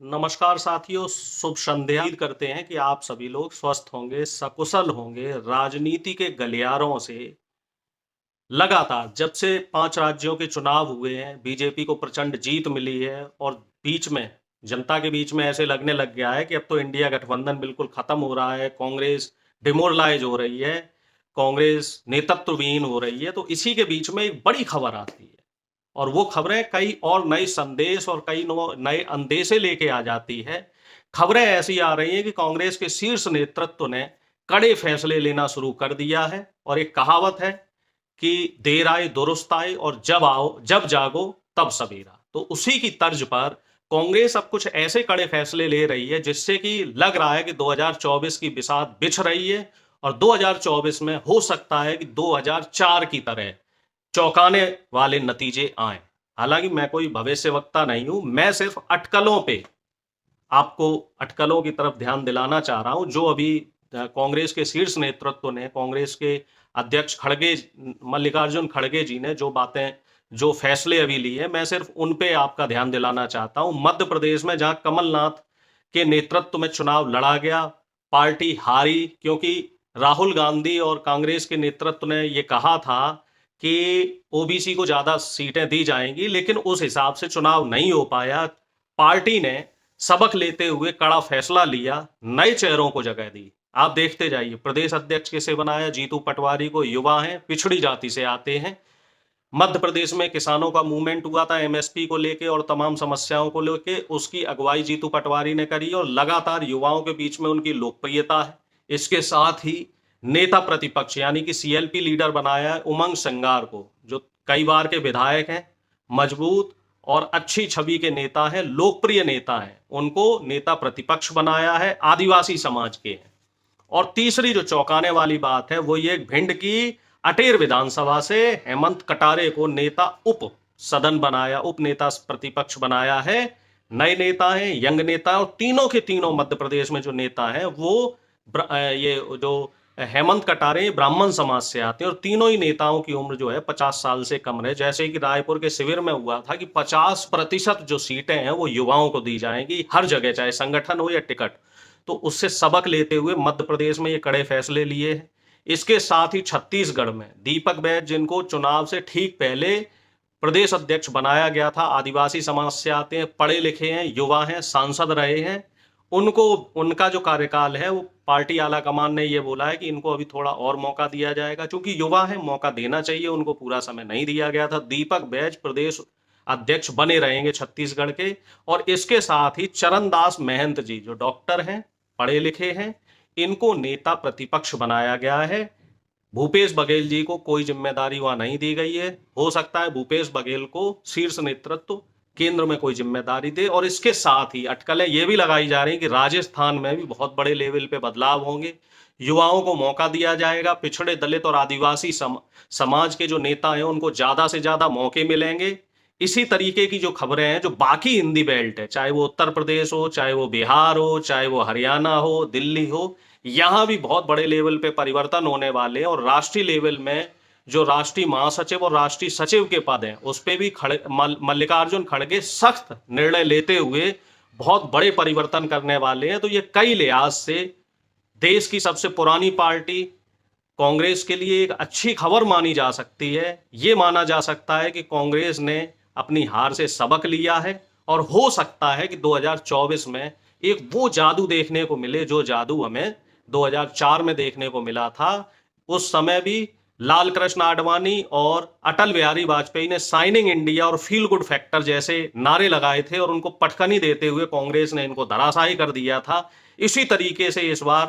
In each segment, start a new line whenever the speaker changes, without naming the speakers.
नमस्कार साथियों, शुभ संध्या। उम्मीद करते हैं कि आप सभी लोग स्वस्थ होंगे, सकुशल होंगे। राजनीति के गलियारों से लगातार जब से 5 राज्यों के चुनाव हुए हैं, बीजेपी को प्रचंड जीत मिली है और बीच में जनता के बीच में ऐसे लगने लग गया है कि अब तो इंडिया गठबंधन बिल्कुल खत्म हो रहा है, कांग्रेस डिमोरलाइज हो रही है, कांग्रेस नेतृत्वहीन हो रही है। तो इसी के बीच में एक बड़ी खबर आती है और वो खबरें कई और नए संदेश और कई नए अंदेशे लेके आ जाती है। खबरें ऐसी आ रही हैं कि कांग्रेस के शीर्ष नेतृत्व ने कड़े फैसले लेना शुरू कर दिया है और एक कहावत है कि देर आए दुरुस्त आए और जब जागो तब सवेरा। तो उसी की तर्ज पर कांग्रेस अब कुछ ऐसे कड़े फैसले ले रही है जिससे कि लग रहा है कि 2024 की बिसात बिछ रही है और 2024 में हो सकता है कि 2004 की तरह चौंकाने वाले नतीजे आए। हालांकि मैं कोई भविष्यवक्ता नहीं हूं, मैं सिर्फ अटकलों पे आपको अटकलों की तरफ ध्यान दिलाना चाह रहा हूं जो अभी कांग्रेस के शीर्ष नेतृत्व ने, कांग्रेस के अध्यक्ष खड़गे मल्लिकार्जुन खड़गे जी ने जो बातें, जो फैसले अभी लिए, मैं सिर्फ उन पे आपका ध्यान दिलाना चाहता हूं। मध्य प्रदेश में जहां कमलनाथ के नेतृत्व में चुनाव लड़ा गया, पार्टी हारी क्योंकि राहुल गांधी और कांग्रेस के नेतृत्व ने यह कहा था कि ओबीसी को ज्यादा सीटें दी जाएंगी, लेकिन उस हिसाब से चुनाव नहीं हो पाया। पार्टी ने सबक लेते हुए कड़ा फैसला लिया, नए चेहरों को जगह दी। आप देखते जाइए, प्रदेश अध्यक्ष किसे बनाया? जीतू पटवारी को। युवा हैं, पिछड़ी जाति से आते हैं। मध्य प्रदेश में किसानों का मूवमेंट हुआ था एमएसपी को लेके और तमाम समस्याओं को लेके, उसकी अगुवाई जीतू पटवारी ने करी और लगातार युवाओं के बीच में उनकी लोकप्रियता है। इसके साथ ही नेता प्रतिपक्ष यानी कि सीएलपी लीडर बनाया है उमंग संगार को, जो कई बार के विधायक हैं, मजबूत और अच्छी छवि के नेता हैं, लोकप्रिय नेता हैं, उनको नेता प्रतिपक्ष बनाया है, आदिवासी समाज के हैं। और तीसरी जो चौंकाने वाली बात है वो ये, भिंड की अटेर विधानसभा से हेमंत कटारे को नेता उप सदन बनाया, उप नेता प्रतिपक्ष बनाया है। नए नेता हैं, यंग नेता, और तीनों के तीनों मध्य प्रदेश में जो नेता हैं वो ये जो हेमंत कटारे ब्राह्मण समाज से आते हैं और तीनों ही नेताओं की उम्र जो है 50 साल से कम है। जैसे कि रायपुर के शिविर में हुआ था कि 50% जो सीटें हैं वो युवाओं को दी जाएंगी हर जगह, चाहे संगठन हो या टिकट। तो उससे सबक लेते हुए मध्य प्रदेश में ये कड़े फैसले लिए हैं। इसके साथ ही छत्तीसगढ़ में दीपक बैज, जिनको चुनाव से ठीक पहले प्रदेश अध्यक्ष बनाया गया था, आदिवासी समाज से आते हैं, पढ़े लिखे हैं, युवा हैं, सांसद रहे हैं, उनको, उनका जो कार्यकाल है वो पार्टी आला कमान ने ये बोला है कि इनको अभी थोड़ा और मौका दिया जाएगा। चूंकि युवा है, मौका देना चाहिए, उनको पूरा समय नहीं दिया गया था। दीपक बैज प्रदेश अध्यक्ष बने रहेंगे छत्तीसगढ़ के। और इसके साथ ही चरणदास महंत जी, जो डॉक्टर हैं, पढ़े लिखे हैं, इनको नेता प्रतिपक्ष बनाया गया है। भूपेश बघेल जी को कोई जिम्मेदारी वहां नहीं दी गई है। हो सकता है भूपेश बघेल को शीर्ष नेतृत्व केंद्र में कोई जिम्मेदारी दे। और इसके साथ ही अटकलें ये भी लगाई जा रही कि राजस्थान में भी बहुत बड़े लेवल पे बदलाव होंगे, युवाओं को मौका दिया जाएगा, पिछड़े दलित और आदिवासी समाज के जो नेता हैं उनको ज्यादा से ज्यादा मौके मिलेंगे। इसी तरीके की जो खबरें हैं जो बाकी हिंदी बेल्ट है, चाहे वो उत्तर प्रदेश हो, चाहे वो बिहार हो, चाहे वो हरियाणा हो, दिल्ली हो, यहां भी बहुत बड़े लेवल पे परिवर्तन होने वाले हैं। और राष्ट्रीय लेवल में जो राष्ट्रीय महासचिव और राष्ट्रीय सचिव के पद हैं उस पे भी मल्लिकार्जुन खड़गे सख्त निर्णय लेते हुए बहुत बड़े परिवर्तन करने वाले हैं। तो ये कई लिहाज से देश की सबसे पुरानी पार्टी कांग्रेस के लिए एक अच्छी खबर मानी जा सकती है। ये माना जा सकता है कि कांग्रेस ने अपनी हार से सबक लिया है और हो सकता है कि 2024 में एक वो जादू देखने को मिले जो जादू हमें 2004 में देखने को मिला था। उस समय भी लाल कृष्ण आडवाणी और अटल बिहारी वाजपेयी ने साइनिंग इंडिया और फील गुड फैक्टर जैसे नारे लगाए थे और उनको पटखनी देते हुए कांग्रेस ने इनको धराशायी कर दिया था। इसी तरीके से इस बार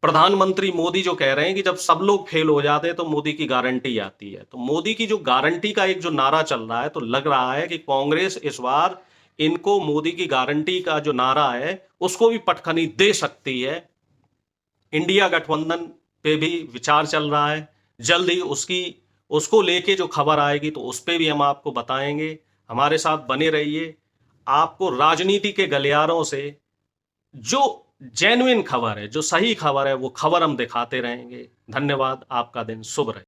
प्रधानमंत्री मोदी जो कह रहे हैं कि जब सब लोग फेल हो जाते हैं तो मोदी की गारंटी आती है। तो मोदी की जो गारंटी का एक जो नारा चल रहा है, तो लग रहा है कि कांग्रेस इस बार इनको मोदी की गारंटी का जो नारा है उसको भी पटखनी दे सकती है। इंडिया गठबंधन पे भी विचार चल रहा है, जल्द ही उसको लेके जो खबर आएगी तो उस पे भी हम आपको बताएंगे। हमारे साथ बने रहिए। आपको राजनीति के गलियारों से जो जेन्युइन खबर है, जो सही खबर है, वो खबर हम दिखाते रहेंगे। धन्यवाद। आपका दिन शुभ रहे।